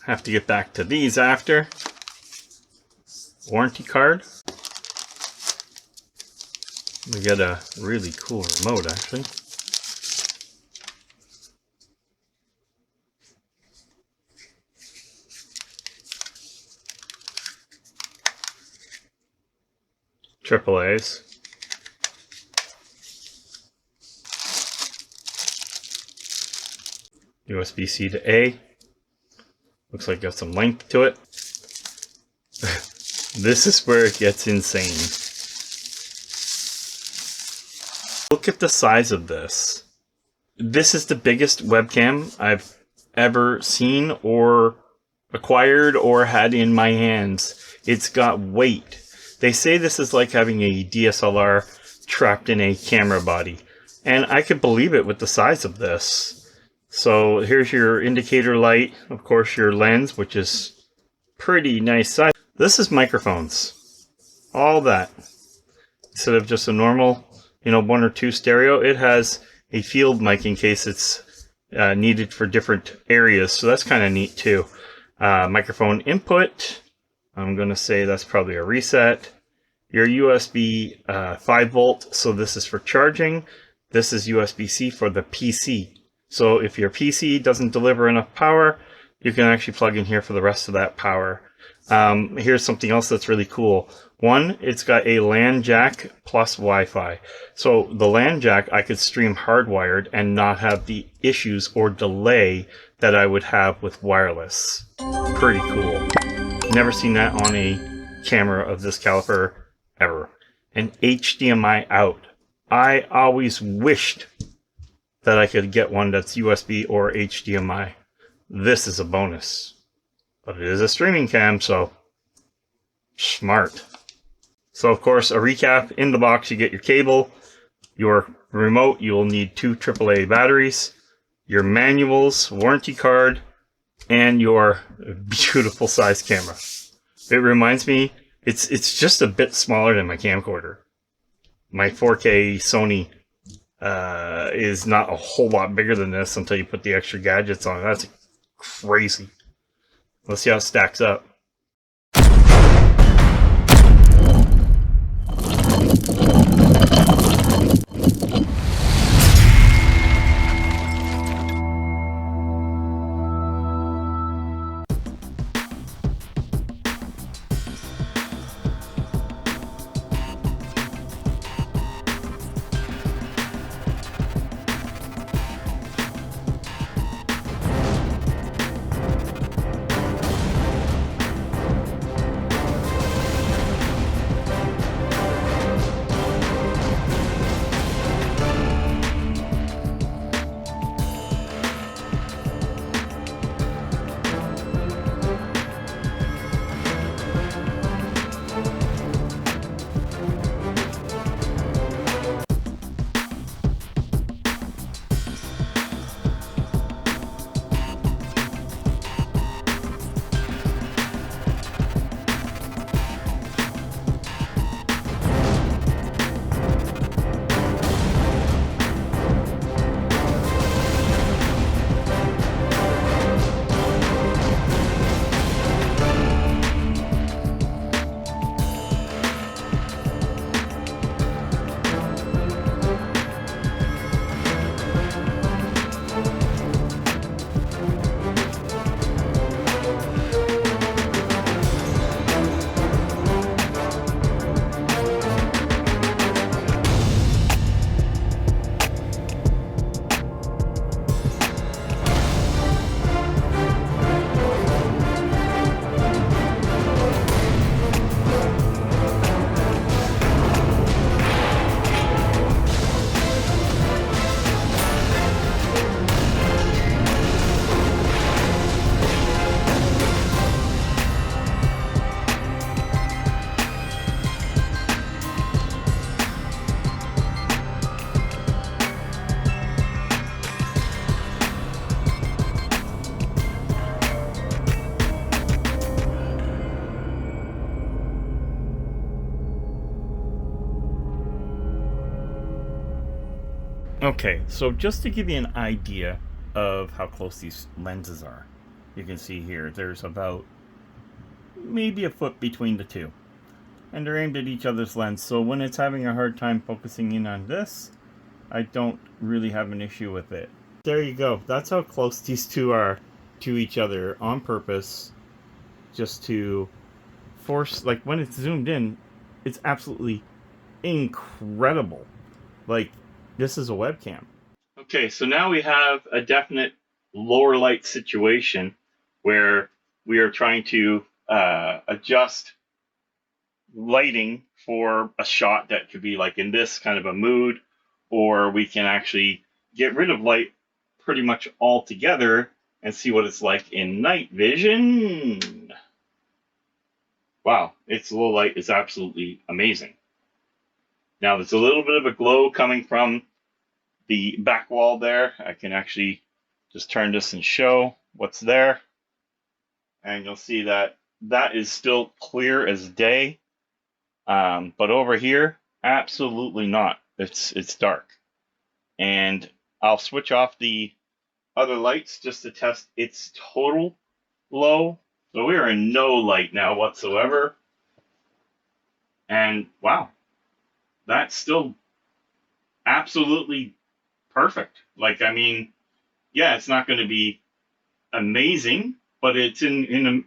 Have to get back to these after. Warranty card. We got a really cool remote actually. AAA's. USB-C to A. Looks like got some length to it. This is where it gets insane. Look at the size of this. This is the biggest webcam I've ever seen or acquired or had in my hands. It's got weight. They say this is like having a DSLR trapped in a camera body. And I could believe it with the size of this. So here's your indicator light, of course your lens, which is pretty nice size. This is microphones, all that. Instead of just a normal, 1 or 2 stereo, it has a field mic in case it's needed for different areas. So that's kind of neat too. Microphone input, I'm going to say that's probably a reset. Your USB 5 volt, so this is for charging. This is USB-C for the PC. So if your PC doesn't deliver enough power, you can actually plug in here for the rest of that power. Here's something else that's really cool. One, it's got a LAN jack plus Wi-Fi. So the LAN jack, I could stream hardwired and not have the issues or delay that I would have with wireless. Pretty cool. Never seen that on a camera of this caliber ever. And HDMI out. I always wished that I could get one that's USB or HDMI. This is a bonus. But it is a streaming cam, so smart. So of course, a recap, in the box you get your cable, your remote, you will need 2 AAA batteries, your manuals, warranty card, and your beautiful size camera. It reminds me, it's just a bit smaller than my camcorder. My 4K Sony is not a whole lot bigger than this until you put the extra gadgets on. That's crazy. Let's see how it stacks up. Okay, so just to give you an idea of how close these lenses are. You can see here, there's about maybe a foot between the two. And they're aimed at each other's lens, so when it's having a hard time focusing in on this, I don't really have an issue with it. There you go. That's how close these two are to each other on purpose, just to force, like when it's zoomed in, it's absolutely incredible. Like, this is a webcam. Okay, so now we have a definite lower light situation where we are trying to adjust lighting for a shot that could be like in this kind of a mood, or we can actually get rid of light pretty much altogether and see what it's like in night vision. Wow, its low light is absolutely amazing. Now there's a little bit of a glow coming from the back wall there. I can actually just turn this and show what's there. And you'll see that that is still clear as day. But over here, absolutely not. It's dark. And I'll switch off the other lights just to test its total low. So we are in no light now whatsoever. And wow, that's still absolutely perfect. Like, I mean, yeah, it's not going to be amazing, but it's in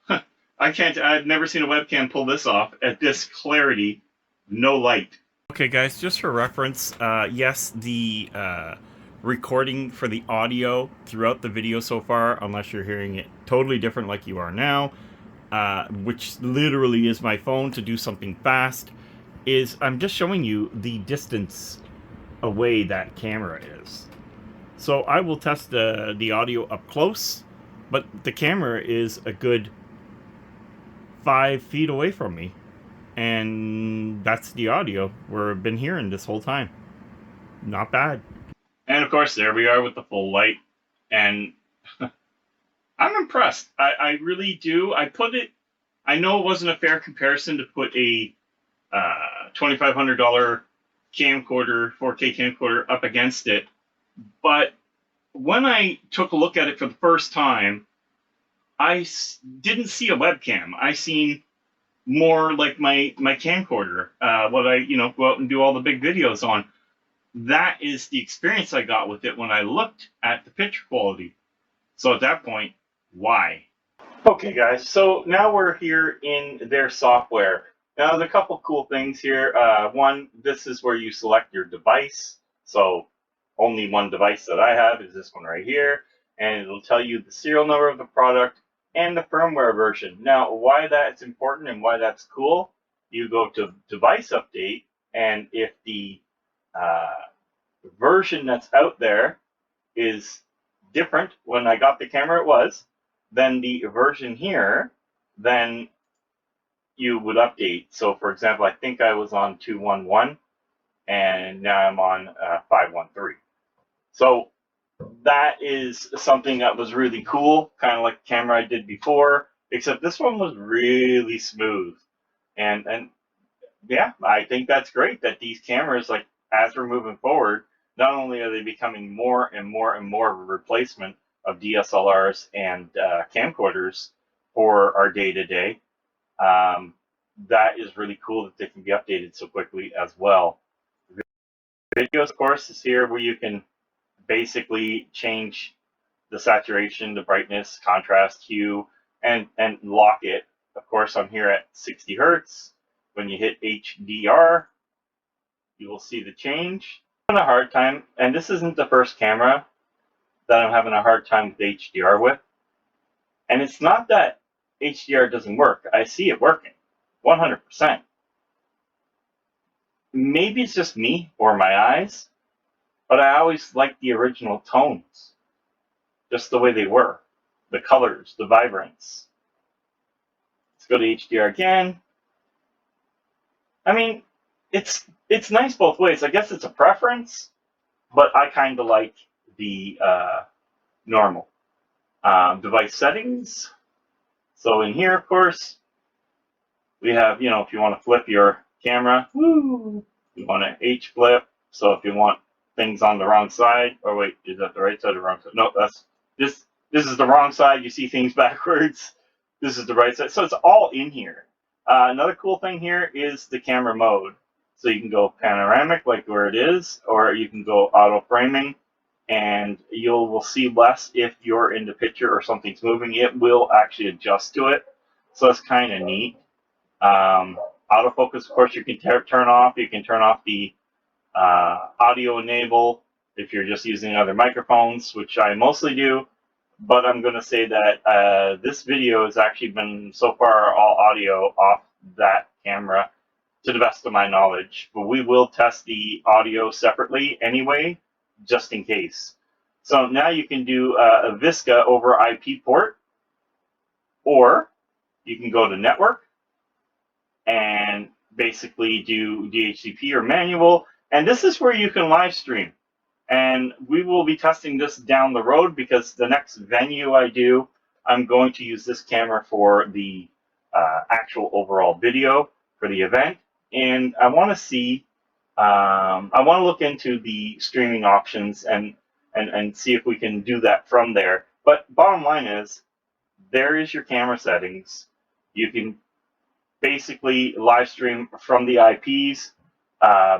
a, I've never seen a webcam pull this off at this clarity, no light. Okay guys, just for reference, yes, the recording for the audio throughout the video so far, unless you're hearing it totally different like you are now, which literally is my phone to do something fast, is I'm just showing you the distance away that camera is. So I will test the audio up close, but the camera is a good 5 feet away from me. And that's the audio we've been hearing this whole time. Not bad. And of course, there we are with the full light. And I'm impressed. I really do. I know it wasn't a fair comparison to put a $2,500 camcorder, 4K camcorder up against it. But when I took a look at it for the first time, I didn't see a webcam. I seen more like my camcorder, what I go out and do all the big videos on. That is the experience I got with it when I looked at the picture quality. So at that point, why? Okay guys, so now we're here in their software. Now there's a couple cool things here. One, this is where you select your device. So only one device that I have is this one right here, and it'll tell you the serial number of the product and the firmware version. Now, why that's important and why that's cool, you go to device update, and if the version that's out there is different, when I got the camera it was, then the version here, then you would update. So for example, I think I was on 2.1.1 and now I'm on 5.1.3. So that is something that was really cool, kind of like the camera I did before, except this one was really smooth. And yeah, I think that's great that these cameras, like as we're moving forward, not only are they becoming more and more and more of a replacement of DSLRs and camcorders for our day-to-day, that is really cool that they can be updated so quickly as well. Videos, of course, is here where you can basically change the saturation, the brightness, contrast, hue, and lock it. Of course, I'm here at 60 Hertz. When you hit HDR, you will see the change. I'm having a hard time, and this isn't the first camera that I'm having a hard time with HDR with. And it's not that HDR doesn't work. I see it working, 100%. Maybe it's just me or my eyes, but I always liked the original tones, just the way they were, the colors, the vibrance. Let's go to HDR again. I mean, it's nice both ways. I guess it's a preference, but I kind of like the normal. Device settings. So in here, of course, we have, if you want to flip your camera, woo, you want to H flip. So if you want things on the wrong side, or wait, is that the right side or wrong side? No, that's this. this is the wrong side, you see things backwards. This is the right side. So it's all in here. Another cool thing here is the camera mode. So you can go panoramic, like where it is, or you can go auto framing, and you will see less if you're in the picture or something's moving. It will actually adjust to it. So it's kind of neat. Autofocus, of course, you can turn off. You can turn off the audio enable if you're just using other microphones, which I mostly do. But I'm going to say that this video has actually been so far all audio off that camera to the best of my knowledge. But we will test the audio separately anyway, just in case. So now you can do a Visca over IP port, or you can go to network and basically do DHCP or manual. And this is where you can live stream. And we will be testing this down the road because the next venue I do, I'm going to use this camera for the actual overall video for the event. And I want to see, I want to look into the streaming options and see if we can do that from there. But bottom line is, there is your camera settings. You can basically live stream from the IPs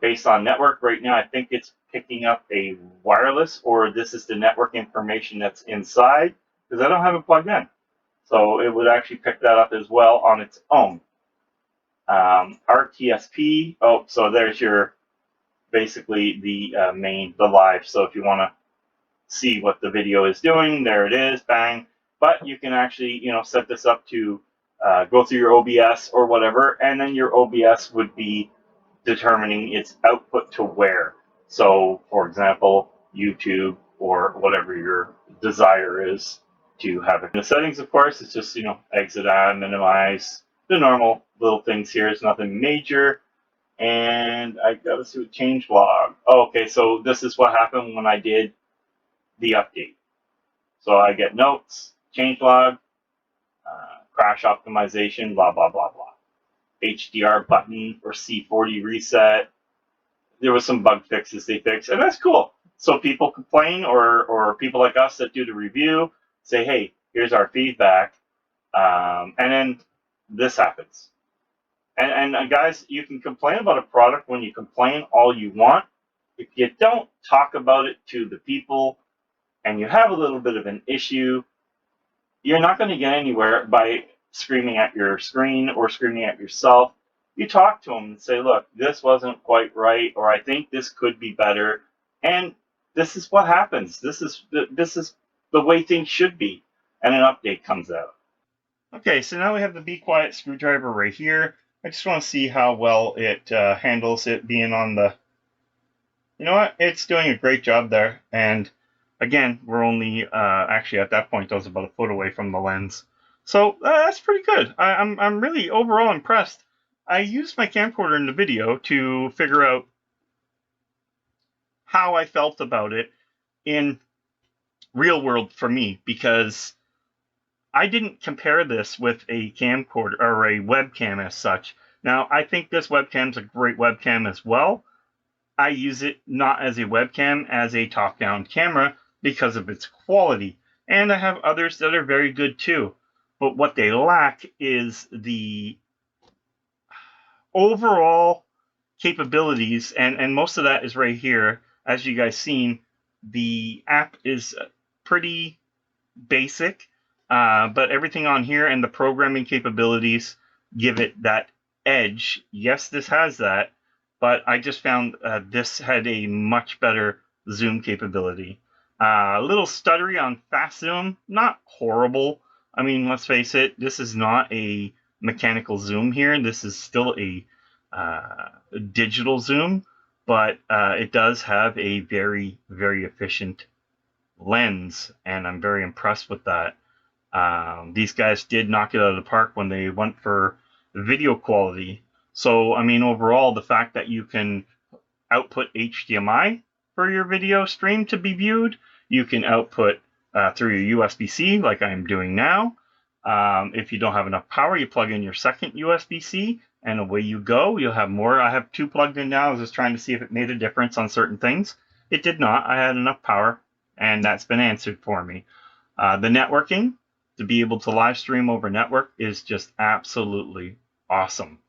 based on network. Right now, I think it's picking up a wireless, or this is the network information that's inside, because I don't have it plugged in. So it would actually pick that up as well on its own. RTSP, oh, so there's your, basically the the live. So if you want to see what the video is doing, there it is, bang. But you can actually, set this up to go through your OBS or whatever, and then your OBS would be determining its output to where. So, for example, YouTube or whatever your desire is to have it. In the settings, of course, it's just, exit out, minimize, the normal little things here. It's nothing major. And I gotta see what change log. Oh, okay, so this is what happened when I did the update. So I get notes, change log, crash optimization, blah, blah, blah, blah. HDR button or C40 reset. There was some bug fixes they fixed, and that's cool. So people complain, or people like us that do the review say, hey, here's our feedback, and then this happens. And guys, you can complain about a product when you complain all you want. If you don't talk about it to the people and you have a little bit of an issue, you're not going to get anywhere by screaming at your screen or screaming at yourself. You talk to them and say, look, this wasn't quite right, or I think this could be better. And this is what happens. This is the way things should be. And an update comes out. Okay, so now we have the Be Quiet screwdriver right here. I just want to see how well it handles it being on the... You know what? It's doing a great job there. And again, we're only, actually at that point, I was about a foot away from the lens. So that's pretty good. I'm really overall impressed. I used my camcorder in the video to figure out how I felt about it in real world for me, because I didn't compare this with a camcorder or a webcam as such. Now, I think this webcam's a great webcam as well. I use it not as a webcam, as a top-down camera because of its quality. And I have others that are very good too. But what they lack is the overall capabilities, and most of that is right here. As you guys seen, the app is pretty basic, but everything on here and the programming capabilities give it that edge. Yes, this has that, but I just found this had a much better zoom capability. A little stuttery on fast zoom, not horrible. I mean, let's face it, this is not a mechanical zoom here. This is still a digital zoom, but it does have a very, very efficient lens, and I'm very impressed with that. These guys did knock it out of the park when they went for video quality. So, I mean, overall, the fact that you can output HDMI for your video stream to be viewed, you can output through your USB-C like I'm doing now. If you don't have enough power, you plug in your second USB-C, and away you go. You'll have more. I have two plugged in now. I was just trying to see if it made a difference on certain things. It did not. I had enough power, and that's been answered for me. The networking, to be able to live stream over network, is just absolutely awesome.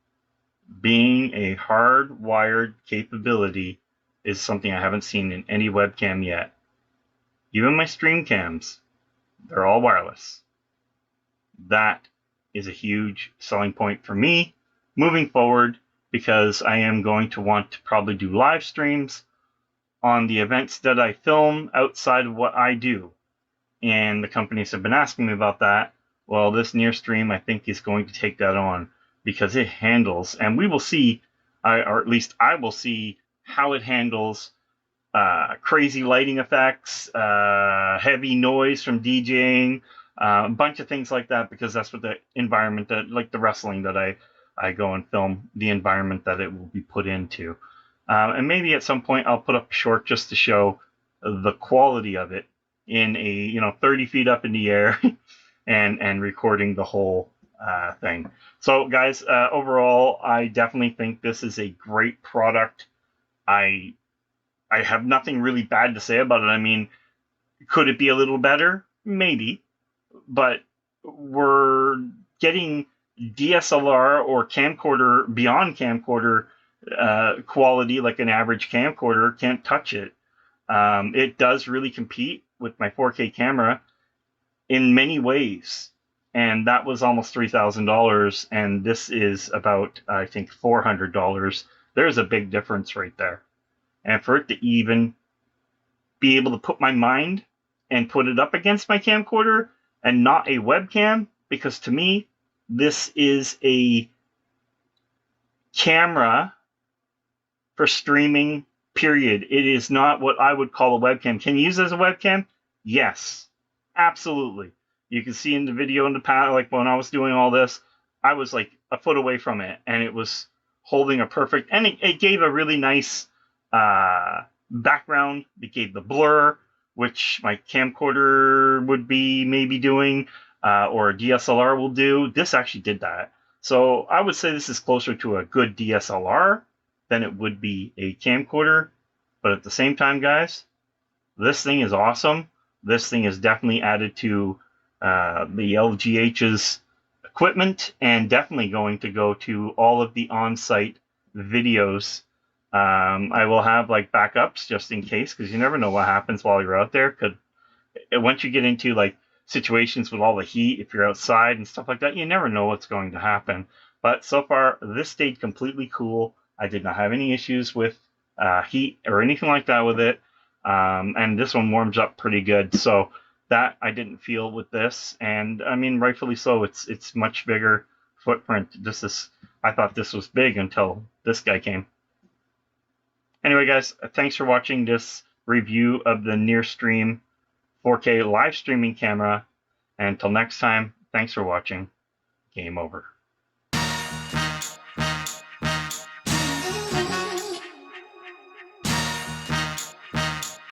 Being a hardwired capability is something I haven't seen in any webcam yet. Even my stream cams, they're all wireless. That is a huge selling point for me moving forward, because I am going to want to probably do live streams on the events that I film outside of what I do. And the companies have been asking me about that. Well, this NearStream, I think, is going to take that on, because it handles, and we will see, or at least I will see, how it handles crazy lighting effects, heavy noise from DJing, a bunch of things like that, because that's what the environment that, like the wrestling that I go and film, the environment that it will be put into. And maybe at some point I'll put up a short just to show the quality of it in a 30 feet up in the air and recording the whole thing. So guys, overall, I definitely think this is a great product. I have nothing really bad to say about it. I mean, could it be a little better? Maybe, but we're getting DSLR or camcorder, beyond camcorder quality, like an average camcorder can't touch it. It does really compete with my 4K camera in many ways, and that was almost $3,000, and this is about, I think, $400. There's a big difference right there. And for it to even be able to put my mind and put it up against my camcorder and not a webcam, because to me, this is a camera for streaming, period. It is not what I would call a webcam. Can you use it as a webcam? Yes, absolutely. You can see in the video in the past, like when I was doing all this, I was like a foot away from it, and it was holding a perfect, and it gave a really nice background. It gave the blur, which my camcorder would be maybe doing, or a DSLR will do. This actually did that. So I would say this is closer to a good DSLR than it would be a camcorder. But at the same time, guys, this thing is awesome. This thing is definitely added to the LGH's equipment, and definitely going to go to all of the on-site videos. I will have like backups just in case, because you never know what happens while you're out there. Could, once you get into like situations with all the heat, if you're outside and stuff like that, you never know what's going to happen. But so far, this stayed completely cool. I did not have any issues with heat or anything like that with it. And this one warms up pretty good. So that I didn't feel with this. And I mean, rightfully so. It's much bigger footprint. I thought this was big until this guy came. Anyway, guys, thanks for watching this review of the NearStream 4K live streaming camera. And until next time, thanks for watching. Game over.